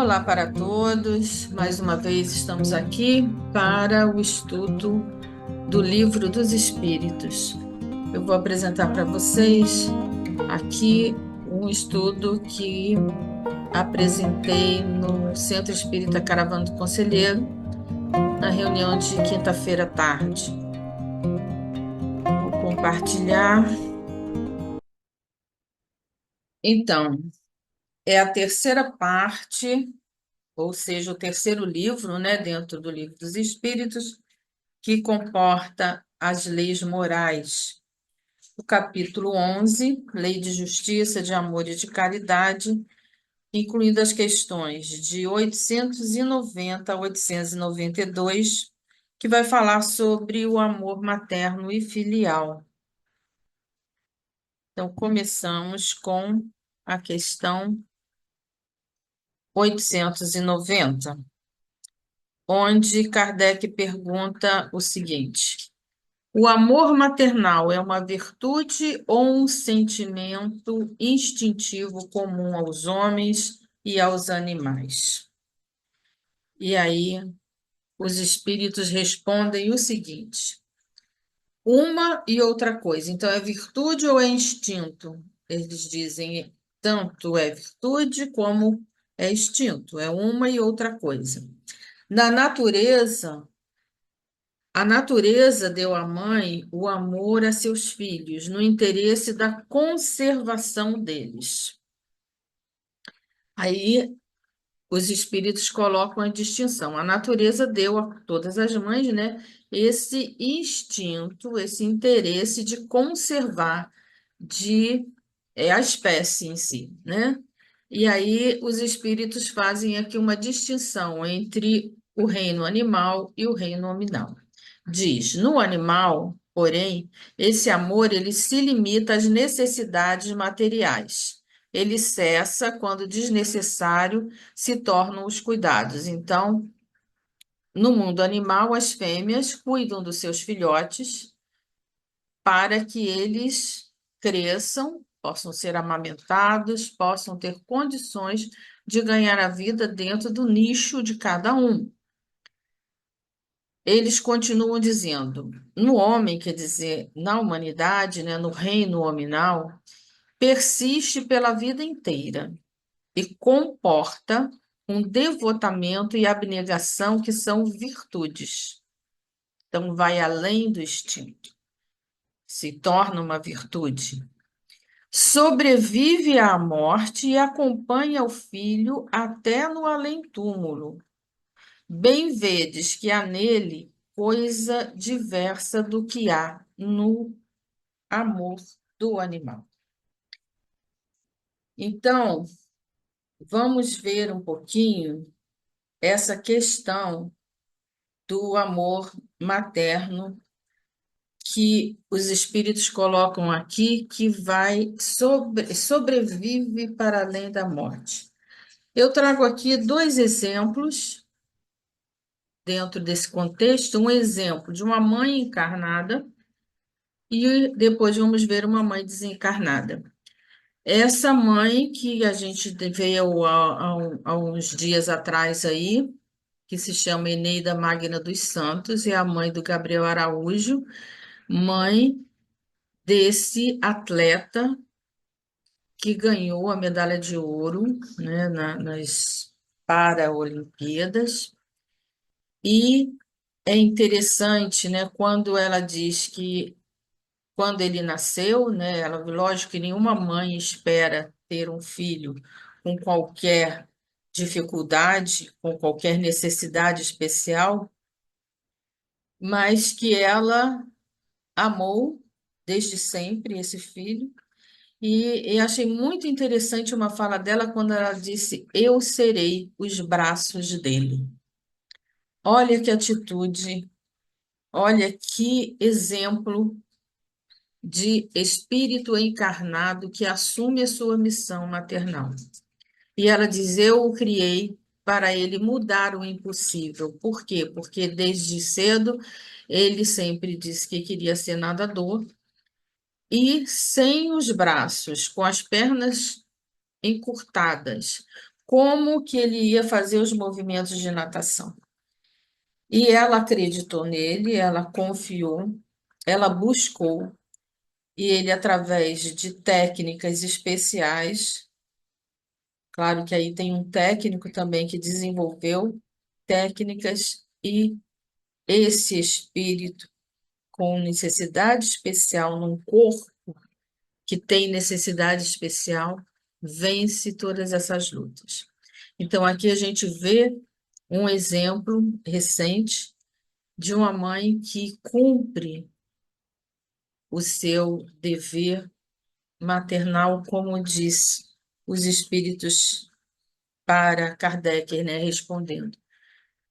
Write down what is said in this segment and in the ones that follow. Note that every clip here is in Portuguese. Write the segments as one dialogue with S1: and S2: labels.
S1: Olá para todos, mais uma vez estamos aqui para o estudo do Livro dos Espíritos. Eu vou apresentar para vocês aqui um estudo que apresentei no Centro Espírita Caravana do Conselheiro, na reunião de quinta-feira à tarde. Vou compartilhar. Então, é a terceira parte, ou seja, o terceiro livro, né, dentro do Livro dos Espíritos, que comporta as leis morais. O capítulo 11, Lei de Justiça, de Amor e de Caridade, incluindo as questões de 890 a 892, que vai falar sobre o amor materno e filial. Então, começamos com a questão 890, onde Kardec pergunta o seguinte: o amor maternal é uma virtude ou um sentimento instintivo comum aos homens e aos animais? E aí, os espíritos respondem o seguinte: uma e outra coisa. Então, é virtude ou é instinto? Eles dizem tanto é virtude como é instinto, é uma e outra coisa. Na natureza, a natureza deu à mãe o amor a seus filhos, no interesse da conservação deles. Aí os espíritos colocam a distinção. A natureza deu a todas as mães, né, esse instinto, esse interesse de conservar de a espécie em si, né? E aí os espíritos fazem aqui uma distinção entre o reino animal e o reino nominal. Diz, no animal, porém, esse amor ele se limita às necessidades materiais. Ele cessa quando desnecessário se tornam os cuidados. Então, no mundo animal, as fêmeas cuidam dos seus filhotes para que eles cresçam, possam ser amamentados, possam ter condições de ganhar a vida dentro do nicho de cada um. Eles continuam dizendo, no homem, quer dizer, na humanidade, né, no reino hominal, persiste pela vida inteira e comporta um devotamento e abnegação que são virtudes. Então, vai além do instinto, se torna uma virtude. Sobrevive à morte e acompanha o filho até no além-túmulo. Bem vedes que há nele coisa diversa do que há no amor do animal. Então, vamos ver um pouquinho essa questão do amor materno que os espíritos colocam aqui, que sobrevive para além da morte. Eu trago aqui dois exemplos dentro desse contexto, um exemplo de uma mãe encarnada e depois vamos ver uma mãe desencarnada. Essa mãe que a gente veio há uns dias atrás aí, que se chama Eneida Magna dos Santos, é a mãe do Gabriel Araújo, mãe desse atleta que ganhou a medalha de ouro, né, nas Paralimpíadas. E é interessante, né, quando ela diz que quando ele nasceu, né, ela, lógico que nenhuma mãe espera ter um filho com qualquer dificuldade, com qualquer necessidade especial, mas que ela amou desde sempre esse filho. E achei muito interessante uma fala dela quando ela disse: eu serei os braços dele. Olha que atitude, olha que exemplo de espírito encarnado que assume a sua missão maternal. E ela diz: eu o criei para ele mudar o impossível. Por quê? Porque desde cedo ele sempre disse que queria ser nadador e sem os braços, com as pernas encurtadas, como que ele ia fazer os movimentos de natação. E ela acreditou nele, ela confiou, ela buscou, e ele, através de técnicas especiais, claro que aí tem um técnico também que desenvolveu técnicas, e esse espírito com necessidade especial num corpo que tem necessidade especial vence todas essas lutas. Então, aqui a gente vê um exemplo recente de uma mãe que cumpre o seu dever maternal, como diz os espíritos para Kardec, né, respondendo,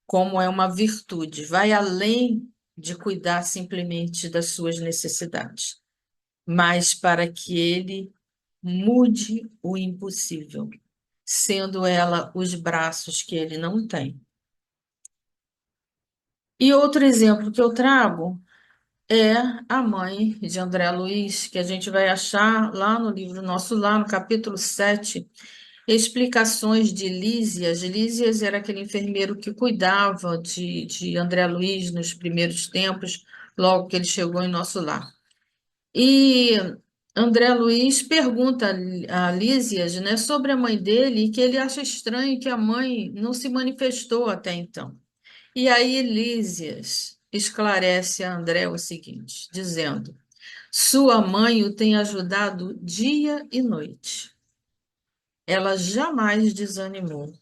S1: como é uma virtude, vai além de cuidar simplesmente das suas necessidades, mas para que ele mude o impossível, sendo ela os braços que ele não tem. E outro exemplo que eu trago é a mãe de André Luiz, que a gente vai achar lá no livro Nosso Lar, no capítulo 7, explicações de Lísias. Lísias era aquele enfermeiro que cuidava de André Luiz nos primeiros tempos, logo que ele chegou em Nosso Lar. E André Luiz pergunta a Lísias, né, sobre a mãe dele, e que ele acha estranho que a mãe não se manifestou até então. E aí Lísias esclarece a André o seguinte, dizendo: sua mãe o tem ajudado dia e noite. Ela jamais desanimou.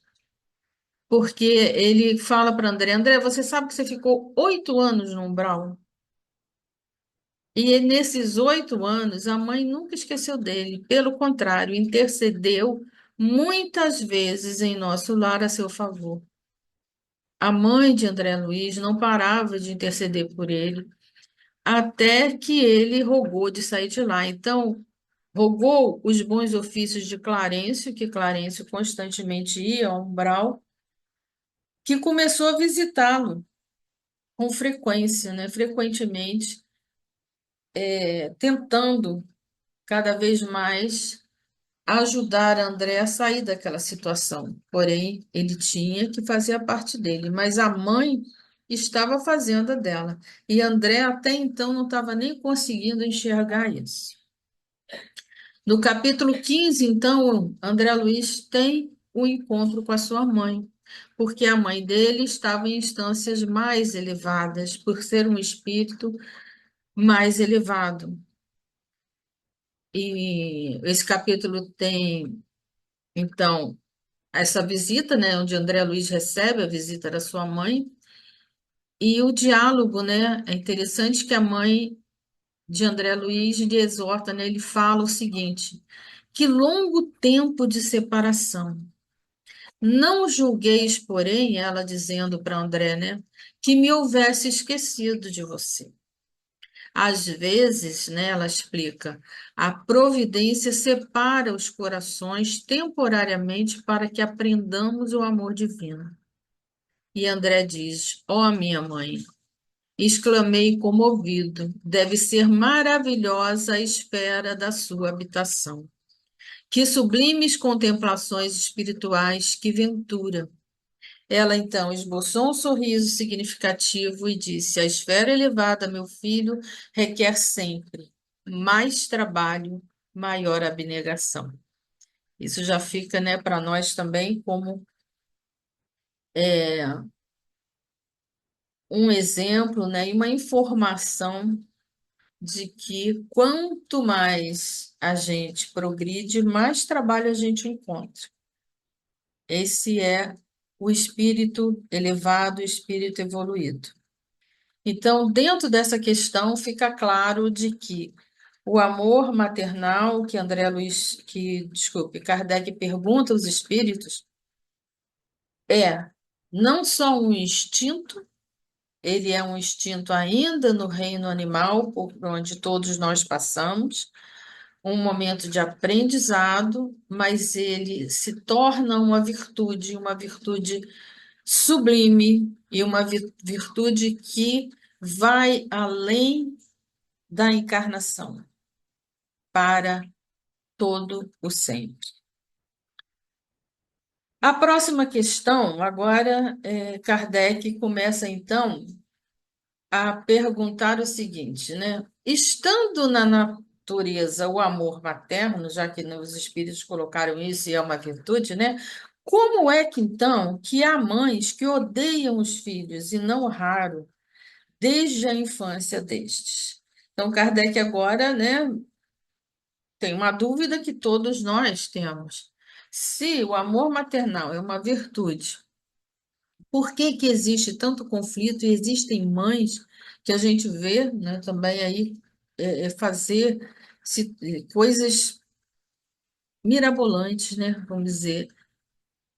S1: Porque ele fala para André: André, você sabe que você ficou 8 anos no umbral? E nesses 8 anos, a mãe nunca esqueceu dele. Pelo contrário, intercedeu muitas vezes em nosso lar a seu favor. A mãe de André Luiz não parava de interceder por ele, até que ele rogou de sair de lá. Então, rogou os bons ofícios de Clarencio, que Clarencio constantemente ia ao umbral, que começou a visitá-lo com frequência, né? Frequentemente, tentando cada vez mais ajudar André a sair daquela situação. Porém, ele tinha que fazer a parte dele, mas a mãe estava fazendo a dela. E André até então não estava nem conseguindo enxergar isso. No capítulo 15, então, André Luiz tem o encontro com a sua mãe, porque a mãe dele estava em instâncias mais elevadas, por ser um espírito mais elevado. E esse capítulo tem, então, essa visita, né, onde André Luiz recebe a visita da sua mãe, e o diálogo, né, é interessante que a mãe de André Luiz lhe exorta, né, ele fala o seguinte: que longo tempo de separação. Não julgueis, porém, ela dizendo para André, né, que me houvesse esquecido de você. Às vezes, né, ela explica, a providência separa os corações temporariamente para que aprendamos o amor divino. E André diz: ó, minha mãe, exclamei comovido, deve ser maravilhosa a espera da sua habitação. Que sublimes contemplações espirituais, que ventura! Ela então esboçou um sorriso significativo e disse: a esfera elevada, meu filho, requer sempre mais trabalho, maior abnegação. Isso já fica, né, para nós também como um exemplo, né, e uma informação de que quanto mais a gente progride, mais trabalho a gente encontra. Esse é o espírito elevado, o espírito evoluído. Então, dentro dessa questão, fica claro de que o amor maternal que desculpe, Kardec pergunta aos espíritos, é não só um instinto, ele é um instinto ainda no reino animal, por onde todos nós passamos, um momento de aprendizado, mas ele se torna uma virtude sublime e uma virtude que vai além da encarnação para todo o sempre. A próxima questão, agora, Kardec começa então a perguntar o seguinte, né? Estando na natureza o amor materno, já que os espíritos colocaram isso e é uma virtude, né? Como é que então que há mães que odeiam os filhos e não raro desde a infância destes? Então Kardec agora, né, tem uma dúvida que todos nós temos. Se o amor maternal é uma virtude, por que que existe tanto conflito e existem mães que a gente vê, né, também aí fazer coisas mirabolantes, né, vamos dizer.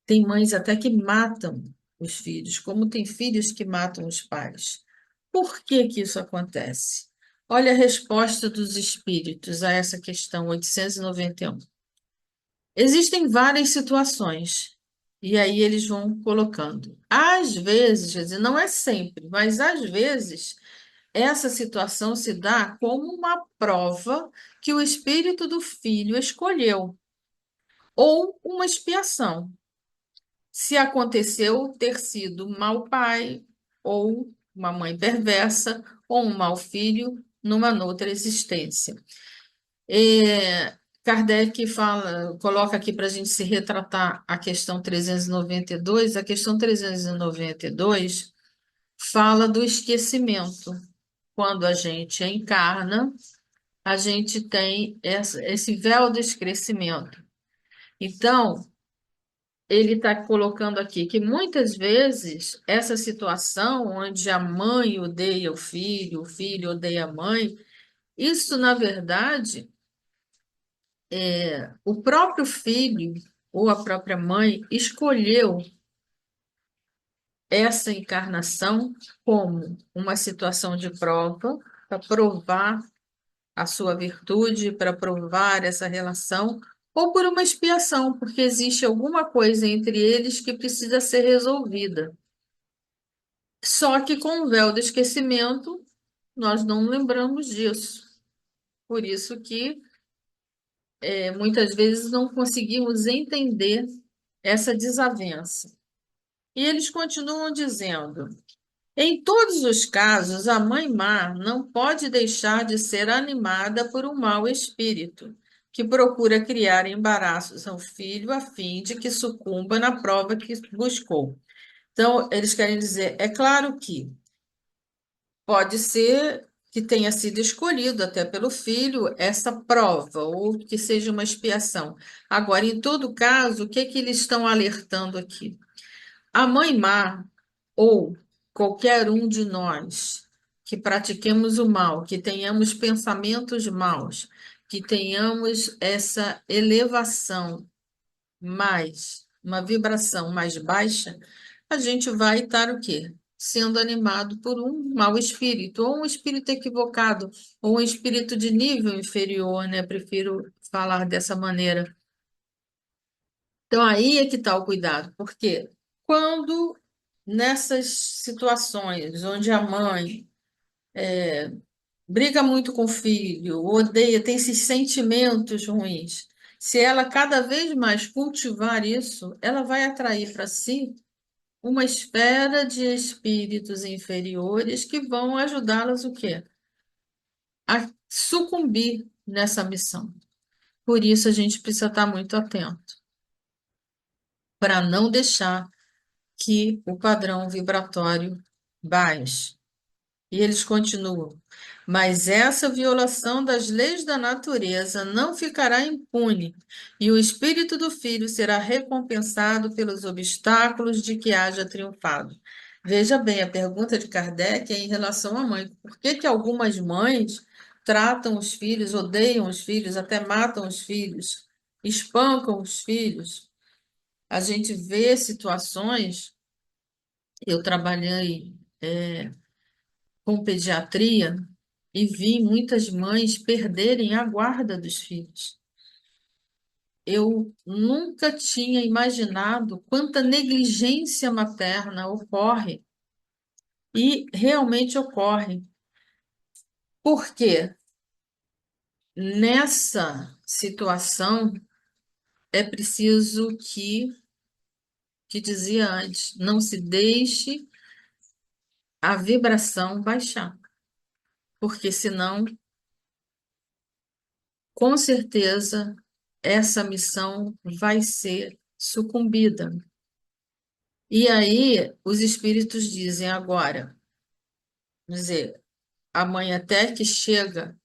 S1: Tem mães até que matam os filhos, como tem filhos que matam os pais. Por que que isso acontece? Olha a resposta dos espíritos a essa questão 891. Existem várias situações, e aí eles vão colocando. Às vezes, quer dizer, não é sempre, mas às vezes essa situação se dá como uma prova que o espírito do filho escolheu, ou uma expiação, se aconteceu ter sido um mau pai, ou uma mãe perversa, ou um mau filho numa outra existência. Kardec fala, coloca aqui para a gente se retratar a questão 392. A questão 392 fala do esquecimento. Quando a gente encarna, a gente tem esse véu do esquecimento. Então, ele está colocando aqui que muitas vezes essa situação onde a mãe odeia o filho odeia a mãe, isso, na verdade, o próprio filho ou a própria mãe escolheu essa encarnação como uma situação de prova, para provar a sua virtude, para provar essa relação, ou por uma expiação, porque existe alguma coisa entre eles que precisa ser resolvida. Só que com o véu do esquecimento, nós não lembramos disso. Por isso que muitas vezes não conseguimos entender essa desavença. E eles continuam dizendo: em todos os casos, a mãe má não pode deixar de ser animada por um mau espírito, que procura criar embaraços ao filho a fim de que sucumba na prova que buscou. Então, eles querem dizer, é claro que pode ser que tenha sido escolhido até pelo filho essa prova, ou que seja uma expiação. Agora, em todo caso, o que é que eles estão alertando aqui? A mãe má, ou qualquer um de nós que pratiquemos o mal, que tenhamos pensamentos maus, que tenhamos essa elevação mais, uma vibração mais baixa, a gente vai estar o quê? Sendo animado por um mau espírito, ou um espírito equivocado, ou um espírito de nível inferior, né? Prefiro falar dessa maneira. Então, aí é que está o cuidado, porque quando nessas situações onde a mãe briga muito com o filho, odeia, tem esses sentimentos ruins, se ela cada vez mais cultivar isso, ela vai atrair para si uma esfera de espíritos inferiores que vão ajudá-las o quê? A sucumbir nessa missão. Por isso a gente precisa estar muito atento para não deixar que o padrão vibratório baixe. E eles continuam. Mas essa violação das leis da natureza não ficará impune, e o espírito do filho será recompensado pelos obstáculos de que haja triunfado. Veja bem, a pergunta de Kardec é em relação à mãe. Por que que algumas mães tratam os filhos, odeiam os filhos, até matam os filhos, espancam os filhos? A gente vê situações, eu trabalhei com pediatria e vi muitas mães perderem a guarda dos filhos. Eu nunca tinha imaginado quanta negligência materna ocorre e realmente ocorre. Por quê? Nessa situação é preciso que que dizia antes, não se deixe a vibração baixar, porque senão, com certeza, essa missão vai ser sucumbida. E aí, os espíritos dizem agora, dizer, a mãe até que chega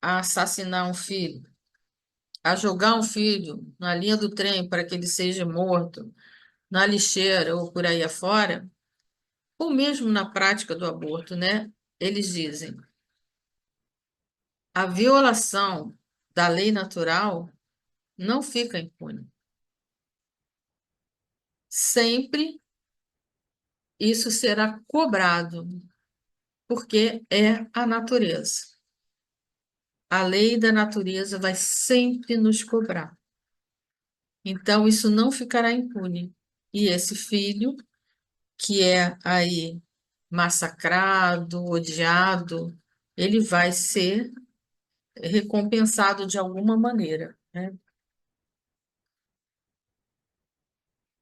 S1: a assassinar um filho, a jogar um filho na linha do trem para que ele seja morto, na lixeira ou por aí afora, ou mesmo na prática do aborto, né? Eles dizem, a violação da lei natural não fica impune. Sempre isso será cobrado, porque é a natureza. A lei da natureza vai sempre nos cobrar. Então, isso não ficará impune. E esse filho, que é aí massacrado, odiado, ele vai ser recompensado de alguma maneira, né?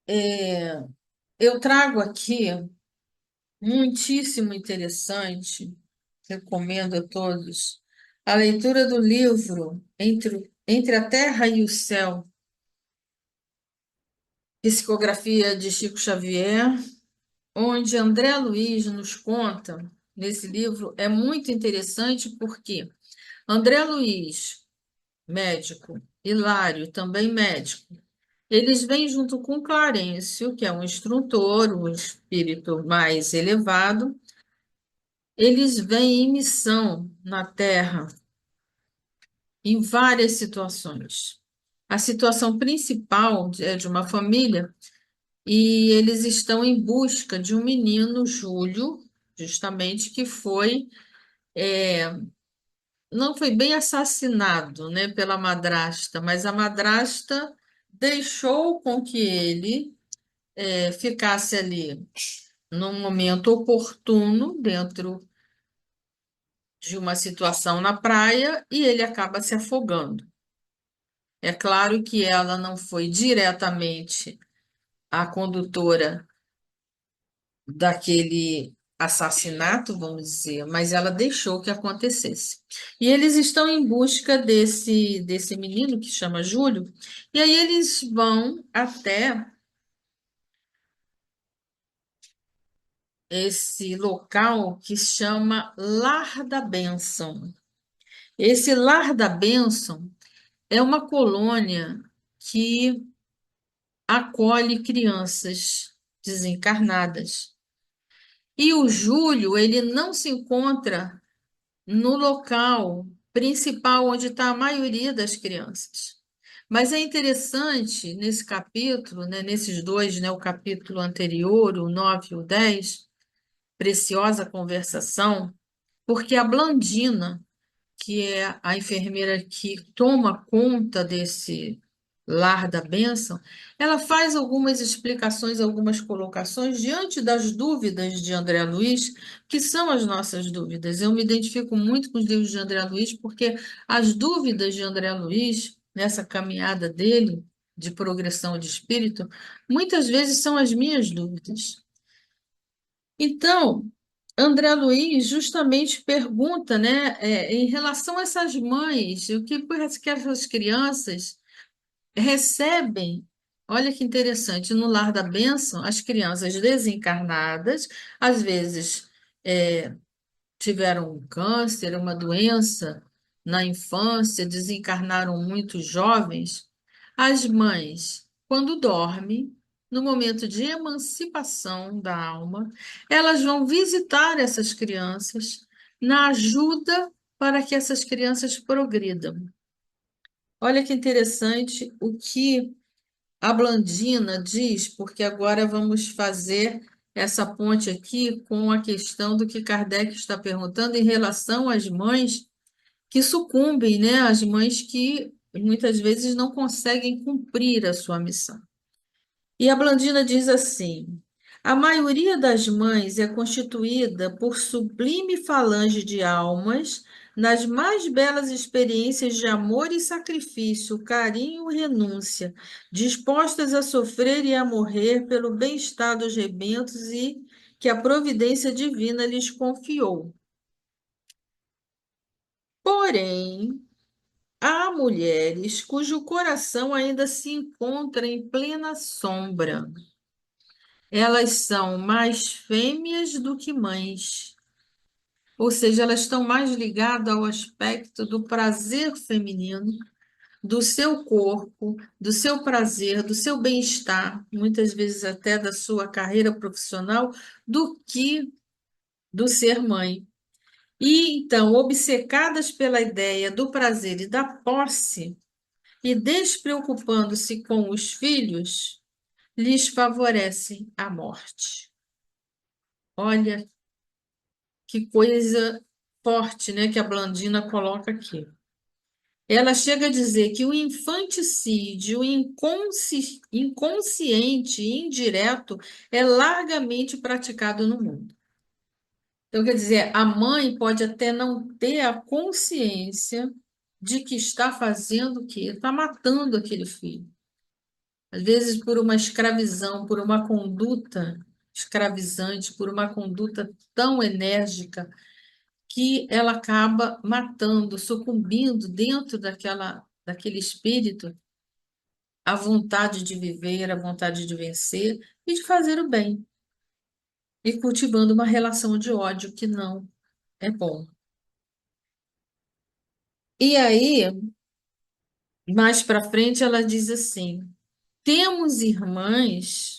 S1: É, eu trago aqui, muitíssimo interessante, recomendo a todos, a leitura do livro Entre a Terra e o Céu, psicografia de Chico Xavier, onde André Luiz nos conta, nesse livro, é muito interessante porque André Luiz, médico, Hilário, também médico, eles vêm junto com Clarencio, que é um instrutor, um espírito mais elevado, eles vêm em missão na Terra em várias situações. A situação principal é de uma família e eles estão em busca de um menino, Júlio, justamente, que foi, não foi bem assassinado, né, pela madrasta, mas a madrasta deixou com que ele ficasse ali num momento oportuno, dentro de uma situação na praia, e ele acaba se afogando. É claro que ela não foi diretamente a condutora daquele assassinato, vamos dizer, mas ela deixou que acontecesse. E eles estão em busca desse menino que chama Júlio, e aí eles vão até esse local que chama Lar da Bênção. Esse Lar da Bênção é uma colônia que acolhe crianças desencarnadas. E o Júlio, ele não se encontra no local principal onde está a maioria das crianças. Mas é interessante nesse capítulo, né, nesses dois, né, o capítulo anterior, o 9 e o 10, Preciosa Conversação, porque a Blandina, que é a enfermeira que toma conta desse lar da bênção, ela faz algumas explicações, algumas colocações diante das dúvidas de André Luiz, que são as nossas dúvidas. Eu me identifico muito com os livros de André Luiz, porque as dúvidas de André Luiz, nessa caminhada dele de progressão de espírito, muitas vezes são as minhas dúvidas. Então, André Luiz justamente pergunta, né, em relação a essas mães, o que parece que essas crianças recebem, olha que interessante, no Lar da Bênção, as crianças desencarnadas, às vezes tiveram um câncer, uma doença na infância, desencarnaram muito jovens. As mães, quando dormem, no momento de emancipação da alma, elas vão visitar essas crianças na ajuda para que essas crianças progridam. Olha que interessante o que a Blandina diz, porque agora vamos fazer essa ponte aqui com a questão do que Kardec está perguntando em relação às mães que sucumbem, né? As mães que muitas vezes não conseguem cumprir a sua missão. E a Blandina diz assim: a maioria das mães é constituída por sublime falange de almas nas mais belas experiências de amor e sacrifício, carinho e renúncia, dispostas a sofrer e a morrer pelo bem-estar dos rebentos e que a providência divina lhes confiou. Porém, há mulheres cujo coração ainda se encontra em plena sombra. Elas são mais fêmeas do que mães, ou seja, elas estão mais ligadas ao aspecto do prazer feminino, do seu corpo, do seu prazer, do seu bem-estar, muitas vezes até da sua carreira profissional, do que do ser mãe. E então, obcecadas pela ideia do prazer e da posse, e despreocupando-se com os filhos, lhes favorecem a morte. Olha que coisa forte, né, que a Blandina coloca aqui. Ela chega a dizer que o infanticídio inconsciente e indireto é largamente praticado no mundo. Então, quer dizer, a mãe pode até não ter a consciência de que está fazendo o quê? Está matando aquele filho. Às vezes por uma escravização, por uma conduta escravizante, por uma conduta tão enérgica que ela acaba matando, sucumbindo dentro daquele espírito a vontade de viver, a vontade de vencer e de fazer o bem, e cultivando uma relação de ódio que não é bom. E aí, mais para frente, ela diz assim: temos irmãs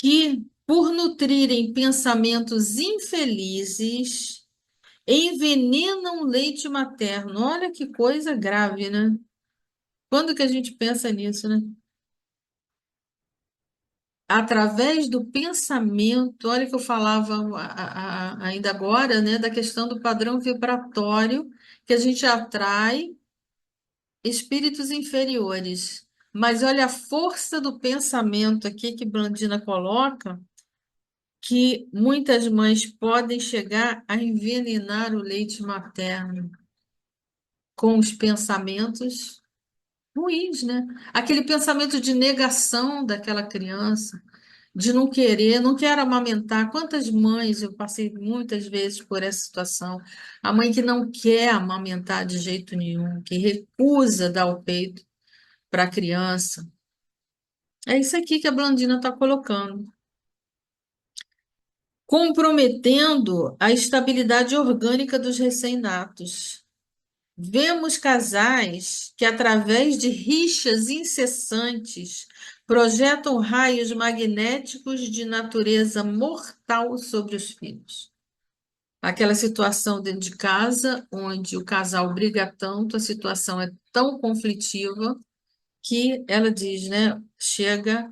S1: que, por nutrirem pensamentos infelizes, envenenam o leite materno. Olha que coisa grave, né? Quando que a gente pensa nisso, né? Através do pensamento, olha que eu falava ainda agora, né, da questão do padrão vibratório, que a gente atrai espíritos inferiores. Mas olha a força do pensamento aqui que Blandina coloca, que muitas mães podem chegar a envenenar o leite materno com os pensamentos ruins, né? Aquele pensamento de negação daquela criança, de não querer, não quero amamentar. Quantas mães, eu passei muitas vezes por essa situação, a mãe que não quer amamentar de jeito nenhum, que recusa dar o peito para a criança. É isso aqui que a Blandina está colocando. Comprometendo a estabilidade orgânica dos recém-natos. Vemos casais que, através de rixas incessantes, projetam raios magnéticos de natureza mortal sobre os filhos. Aquela situação dentro de casa, onde o casal briga tanto, a situação é tão conflitiva, que ela diz, né, chega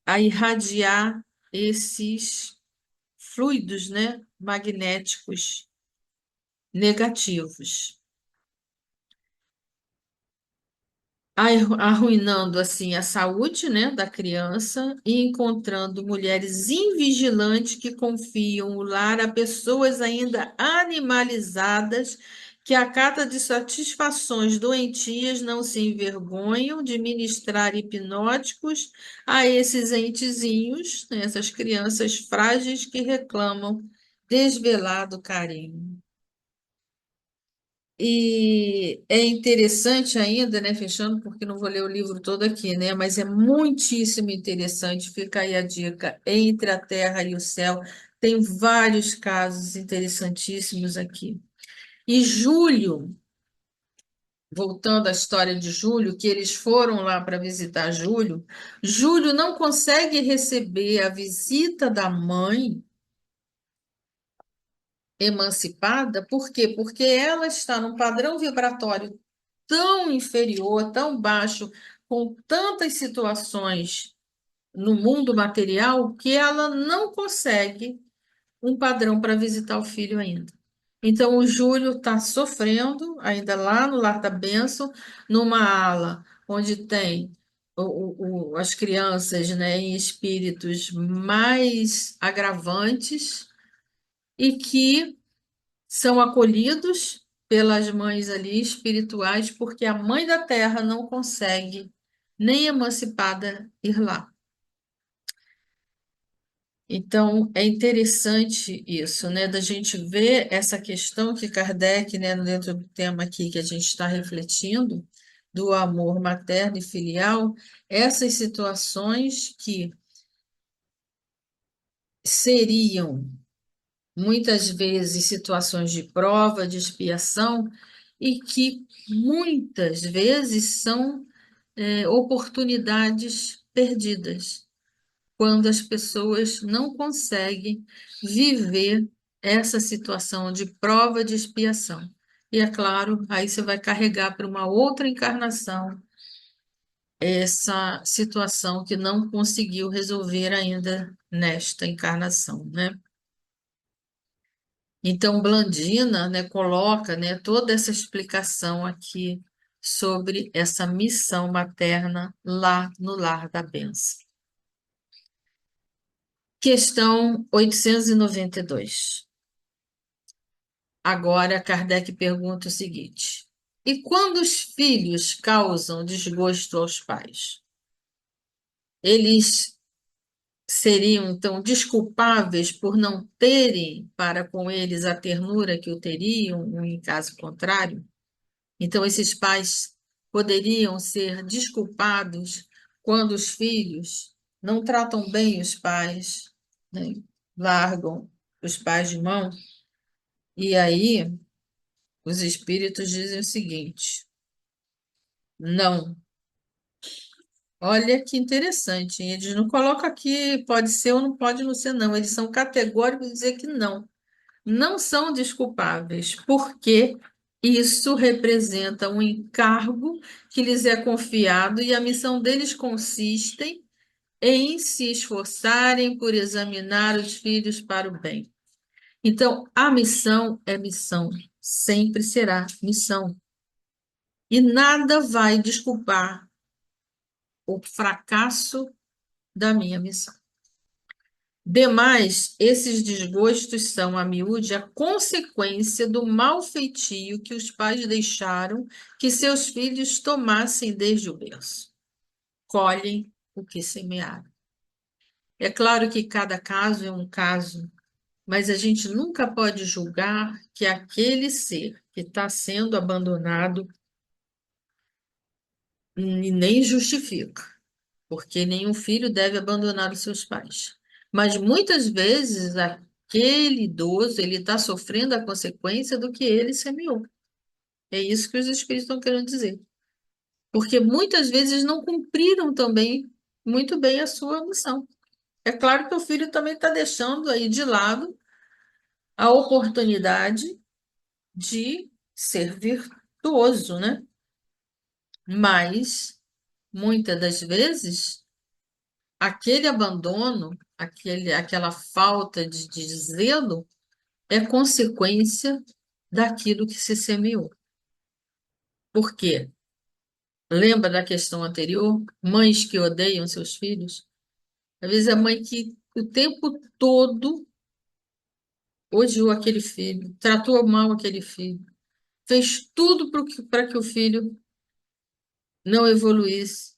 S1: a irradiar esses fluidos, né, magnéticos negativos. Arruinando assim a saúde, né, da criança e encontrando mulheres invigilantes que confiam o lar a pessoas ainda animalizadas que, a cata de satisfações doentias, não se envergonham de ministrar hipnóticos a esses entezinhos, né, essas crianças frágeis que reclamam desvelado carinho. E é interessante ainda, né, fechando, porque não vou ler o livro todo aqui, né, mas é muitíssimo interessante, fica aí a dica, Entre a Terra e o Céu, tem vários casos interessantíssimos aqui. E Júlio, voltando à história de Júlio, que eles foram lá para visitar Júlio, Júlio não consegue receber a visita da mãe emancipada, por quê? Porque ela está num padrão vibratório tão inferior, tão baixo, com tantas situações no mundo material, que ela não consegue um padrão para visitar o filho ainda. Então, o Júlio está sofrendo, ainda lá no Lar da Bênção, numa ala onde tem as crianças, né, em espíritos mais agravantes, e que são acolhidos pelas mães ali espirituais, porque a mãe da terra não consegue, nem emancipada, ir lá. Então, é interessante isso, né, da gente ver essa questão que Kardec, né, dentro do tema aqui que a gente está refletindo, do amor materno e filial, essas situações que seriam muitas vezes situações de prova, de expiação, e que muitas vezes são oportunidades perdidas, quando as pessoas não conseguem viver essa situação de prova, de expiação. E é claro, aí você vai carregar para uma outra encarnação essa situação que não conseguiu resolver ainda nesta encarnação, né? Então, Blandina, né, coloca, né, toda essa explicação aqui sobre essa missão materna lá no Lar da Bênção. Questão 892. Agora, Kardec pergunta o seguinte: e quando os filhos causam desgosto aos pais, eles seriam, então, desculpáveis por não terem para com eles a ternura que o teriam, em caso contrário? Então, esses pais poderiam ser desculpados quando os filhos não tratam bem os pais, né? Largam os pais de mão. E aí, os espíritos dizem o seguinte: não. Olha que interessante, hein? Eles não colocam aqui pode ser ou não pode não ser, não. Eles são categóricos em dizer que não. Não são desculpáveis, porque isso representa um encargo que lhes é confiado e a missão deles consiste em se esforçarem por examinar os filhos para o bem. Então, a missão é missão, sempre será missão. E nada vai desculpar o fracasso da minha missão. Demais, esses desgostos são, a miúde, a consequência do mau feitio que os pais deixaram que seus filhos tomassem desde o berço. Colhem o que semearam. É claro que cada caso é um caso, mas a gente nunca pode julgar que aquele ser que está sendo abandonado nem justifica, porque nenhum filho deve abandonar os seus pais. Mas muitas vezes aquele idoso ele está sofrendo a consequência do que ele semeou. É isso que os espíritos estão querendo dizer. Porque muitas vezes não cumpriram também muito bem a sua missão. É claro que o filho também está deixando aí de lado a oportunidade de ser virtuoso, né? Mas muitas das vezes aquele abandono, aquela falta de zelo é consequência daquilo que se semeou. Por quê? Lembra da questão anterior? Mães que odeiam seus filhos? Às vezes a mãe que o tempo todo odiou aquele filho, tratou mal aquele filho, fez tudo para que o filho não evoluísse.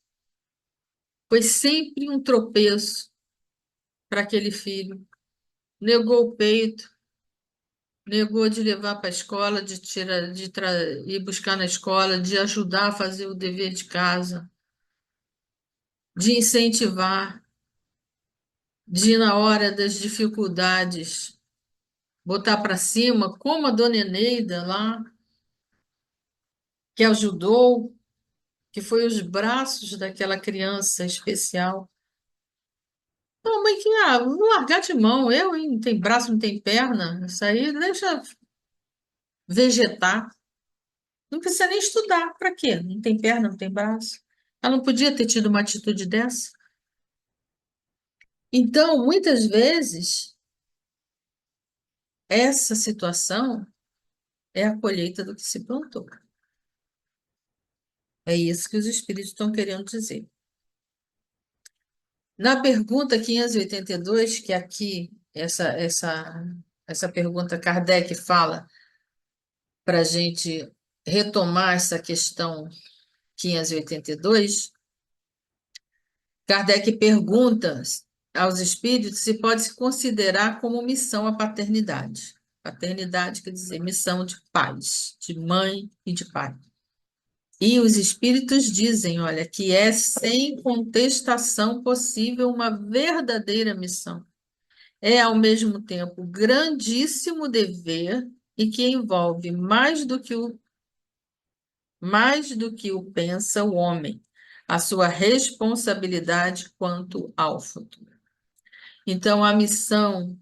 S1: Foi sempre um tropeço para aquele filho. Negou o peito, negou de levar para a escola, de tirar, ir buscar na escola, de ajudar a fazer o dever de casa, de incentivar, de ir na hora das dificuldades, botar para cima, como a dona Eneida lá, que ajudou, que foi os braços daquela criança especial. Não, mãe, vou largar de mão, eu, hein? Não tem braço, não tem perna, isso aí deixa vegetar. Não precisa nem estudar. Para quê? Não tem perna, não tem braço. Ela não podia ter tido uma atitude dessa. Então, muitas vezes, essa situação é a colheita do que se plantou. É isso que os espíritos estão querendo dizer. Na pergunta 582, que aqui, essa essa pergunta Kardec fala para a gente retomar essa questão 582. Kardec pergunta aos espíritos se pode se considerar como missão a paternidade. Paternidade quer dizer missão de pais, de mãe e de pai. E os espíritos dizem, olha, que é sem contestação possível uma verdadeira missão. É, ao mesmo tempo, grandíssimo dever e que envolve mais do que o pensa o homem, a sua responsabilidade quanto ao futuro. Então, a missão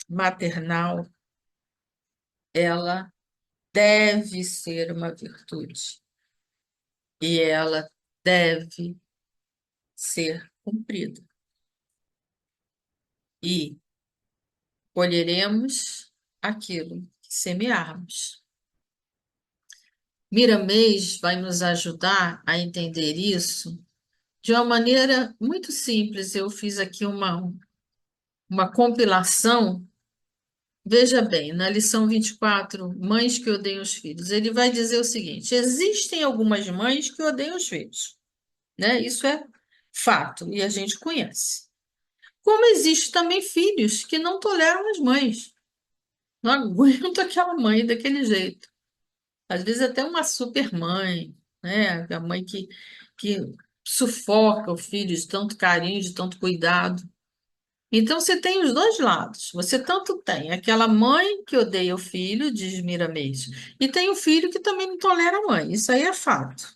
S1: maternal, ela deve ser uma virtude e ela deve ser cumprida. E colheremos aquilo que semearmos. Miramês vai nos ajudar a entender isso de uma maneira muito simples. Eu fiz aqui uma compilação. Veja bem, na lição 24, mães que odeiam os filhos, ele vai dizer o seguinte: existem algumas mães que odeiam os filhos, né? Isso é fato e a gente conhece. Como existe também filhos que não toleram as mães, não aguentam aquela mãe daquele jeito. Às vezes até uma super mãe, né? A mãe que sufoca o filho de tanto carinho, de tanto cuidado. Então, você tem os dois lados. Você tanto tem aquela mãe que odeia o filho, diz Miramês, e tem o filho que também não tolera a mãe. Isso aí é fato.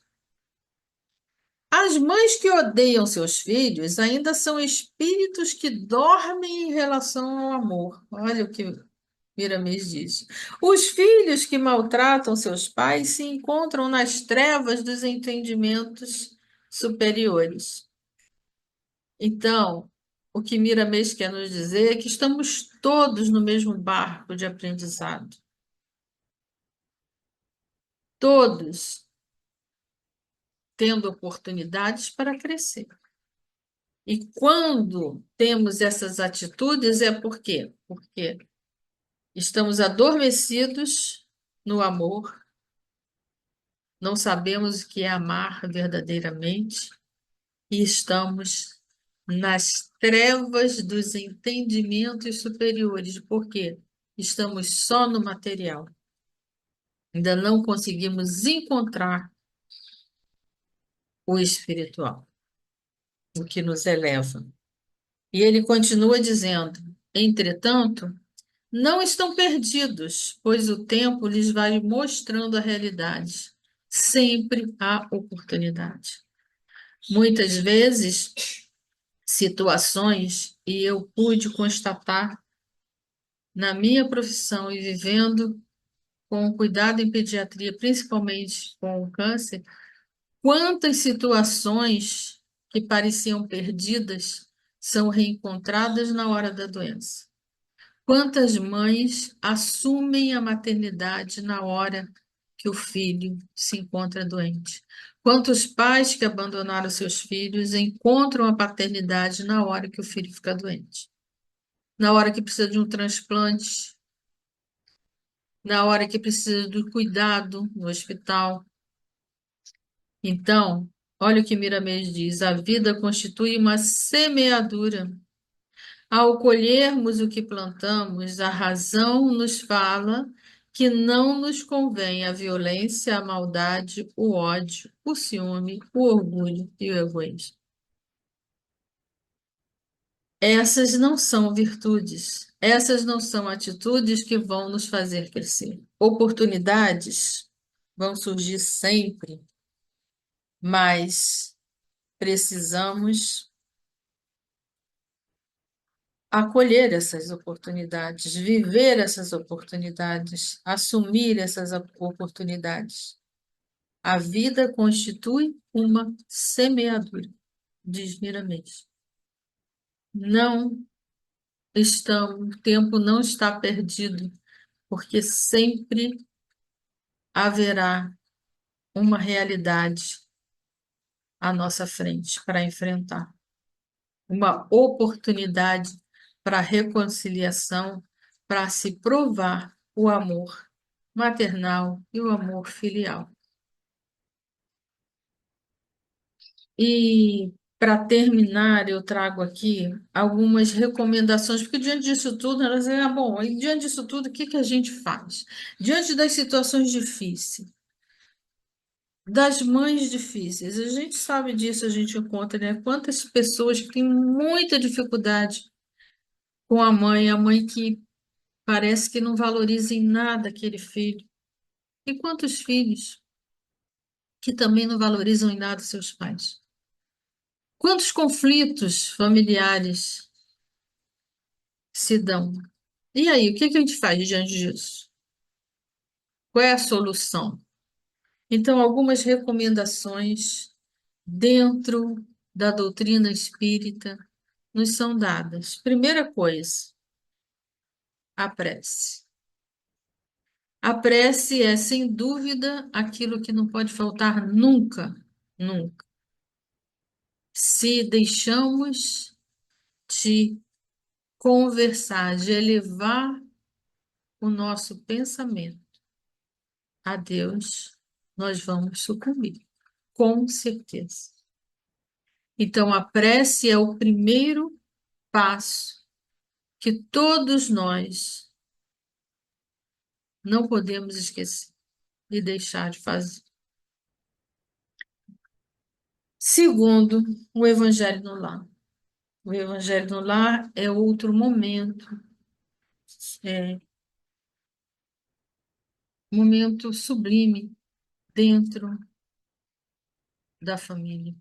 S1: As mães que odeiam seus filhos ainda são espíritos que dormem em relação ao amor. Olha o que Miramês diz. Os filhos que maltratam seus pais se encontram nas trevas dos entendimentos superiores. Então, o que Miramês quer nos dizer é que estamos todos no mesmo barco de aprendizado. Todos tendo oportunidades para crescer. E quando temos essas atitudes, é por quê? Porque estamos adormecidos no amor, não sabemos o que é amar verdadeiramente e estamos nas trevas dos entendimentos superiores. Por quê? Estamos só no material. Ainda não conseguimos encontrar o espiritual, o que nos eleva. E ele continua dizendo: entretanto, não estão perdidos, pois o tempo lhes vai mostrando a realidade. Sempre há oportunidade. Muitas vezes, situações, e eu pude constatar na minha profissão e vivendo com cuidado em pediatria, principalmente com o câncer, quantas situações que pareciam perdidas são reencontradas na hora da doença. Quantas mães assumem a maternidade na hora que o filho se encontra doente? Quantos pais que abandonaram seus filhos encontram a paternidade na hora que o filho fica doente? Na hora que precisa de um transplante, na hora que precisa do cuidado no hospital. Então, olha o que Miramês diz: a vida constitui uma semeadura. Ao colhermos o que plantamos, a razão nos fala que não nos convém a violência, a maldade, o ódio, o ciúme, o orgulho e o egoísmo. Essas não são virtudes, essas não são atitudes que vão nos fazer crescer. Oportunidades vão surgir sempre, mas precisamos acolher essas oportunidades, viver essas oportunidades, assumir essas oportunidades. A vida constitui uma semeadura, diz Miramês. Não o tempo não está perdido, porque sempre haverá uma realidade à nossa frente para enfrentar, uma oportunidade para reconciliação, para se provar o amor maternal e o amor filial. E para terminar, eu trago aqui algumas recomendações, porque diante disso tudo, elas dizem, bom, e diante disso tudo, o que que a gente faz? Diante das situações difíceis, das mães difíceis, a gente sabe disso, a gente encontra, né? Quantas pessoas que têm muita dificuldade com a mãe que parece que não valoriza em nada aquele filho. E quantos filhos que também não valorizam em nada seus pais? Quantos conflitos familiares se dão? E aí, o que que a gente faz diante disso? Qual é a solução? Então, algumas recomendações dentro da doutrina espírita nos são dadas. Primeira coisa, a prece. A prece é, sem dúvida, aquilo que não pode faltar nunca, nunca. Se deixamos de conversar, de elevar o nosso pensamento a Deus, nós vamos sucumbir, com certeza. Então, a prece é o primeiro passo que todos nós não podemos esquecer e deixar de fazer. Segundo, o Evangelho no Lar. O Evangelho no Lar é outro momento, é um momento sublime dentro da família.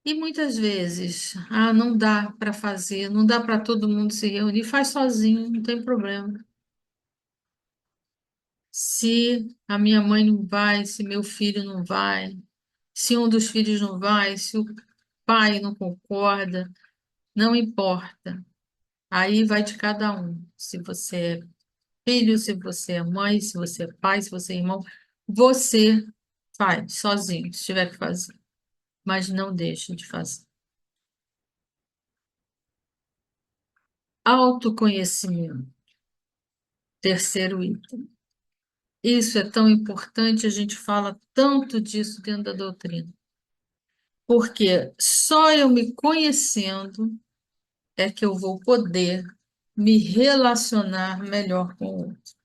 S1: E muitas vezes, não dá para fazer, não dá para todo mundo se reunir, faz sozinho, não tem problema. Se a minha mãe não vai, se meu filho não vai, se um dos filhos não vai, se o pai não concorda, não importa. Aí vai de cada um. Se você é filho, se você é mãe, se você é pai, se você é irmão, você faz sozinho, se tiver que fazer, mas não deixe de fazer. Autoconhecimento, terceiro item. Isso é tão importante, a gente fala tanto disso dentro da doutrina. Porque só eu me conhecendo é que eu vou poder me relacionar melhor com o outro.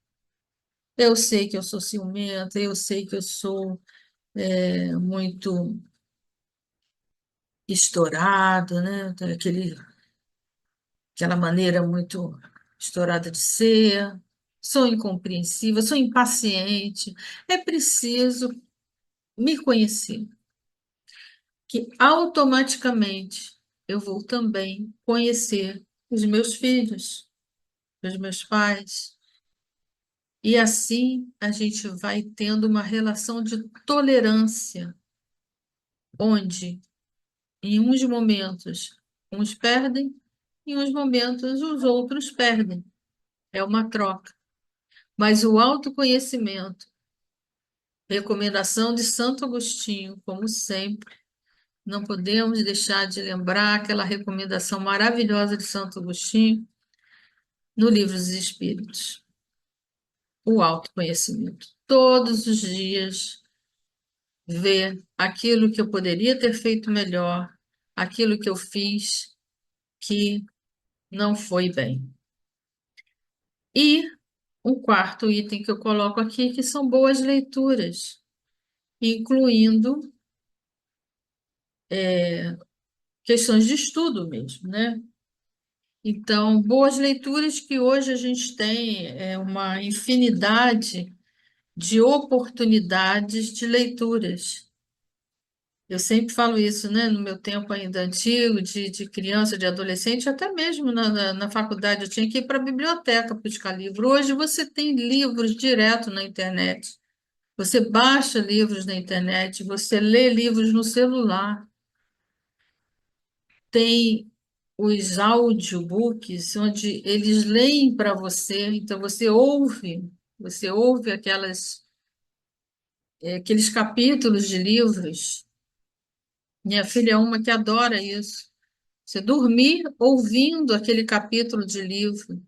S1: Eu sei que eu sou ciumenta, eu sei que eu sou muito estourado, né? Tem aquela maneira muito estourada de ser, sou incompreensiva, sou impaciente. É preciso me conhecer, que automaticamente eu vou também conhecer os meus filhos, os meus pais. E assim a gente vai tendo uma relação de tolerância, onde em uns momentos uns perdem, em uns momentos os outros perdem. É uma troca. Mas o autoconhecimento, recomendação de Santo Agostinho, como sempre, não podemos deixar de lembrar aquela recomendação maravilhosa de Santo Agostinho no Livro dos Espíritos. O autoconhecimento. Todos os dias ver aquilo que eu poderia ter feito melhor, aquilo que eu fiz que não foi bem. E um quarto item que eu coloco aqui, que são boas leituras, incluindo questões de estudo mesmo, né? Então, boas leituras que hoje a gente tem uma infinidade de oportunidades de leituras. Eu sempre falo isso, né? No meu tempo ainda antigo, de criança, de adolescente, até mesmo na faculdade, eu tinha que ir para a biblioteca buscar livro. Hoje você tem livros direto na internet. Você baixa livros na internet, você lê livros no celular. Tem os audiobooks, onde eles leem para você, então você ouve aqueles capítulos de livros. Minha filha é uma que adora isso. Você dormir ouvindo aquele capítulo de livro.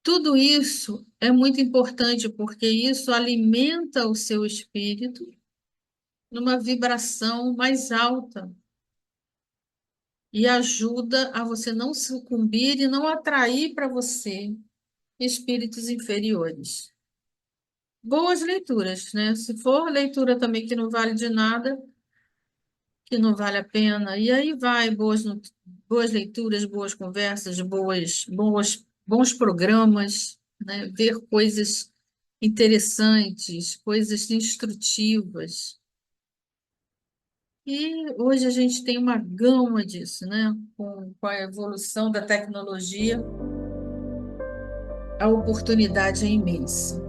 S1: Tudo isso é muito importante porque isso alimenta o seu espírito numa vibração mais alta e ajuda a você não sucumbir e não atrair para você espíritos inferiores. Boas leituras, né? Se for leitura também que não vale de nada, que não vale a pena, e aí vai boas leituras, boas conversas, bons programas, né? Ver coisas interessantes, coisas instrutivas. E hoje a gente tem uma gama disso, né? Com a evolução da tecnologia, a oportunidade é imensa.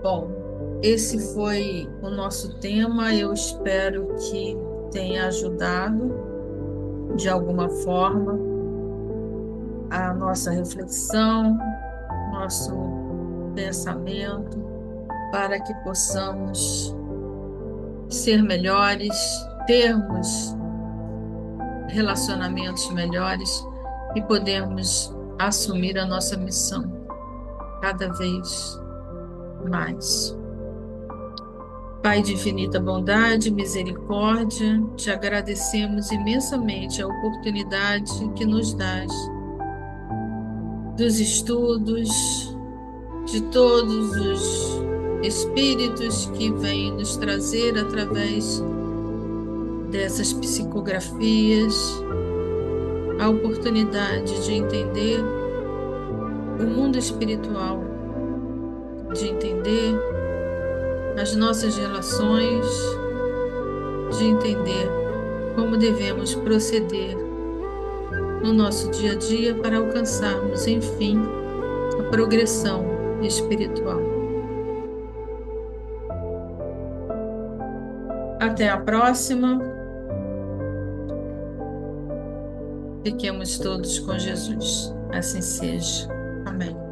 S1: Bom, esse foi o nosso tema. Eu espero que tenha ajudado de alguma forma a nossa reflexão, nosso pensamento, para que possamos ser melhores, termos relacionamentos melhores e podermos assumir a nossa missão cada vez mais. Pai de infinita bondade e misericórdia, te agradecemos imensamente a oportunidade que nos dás dos estudos, de todos os espíritos que vêm nos trazer através dessas psicografias, a oportunidade de entender o mundo espiritual, de entender as nossas relações, de entender como devemos proceder no nosso dia a dia para alcançarmos, enfim, a progressão espiritual. Até a próxima. Fiquemos todos com Jesus. Assim seja. Amém.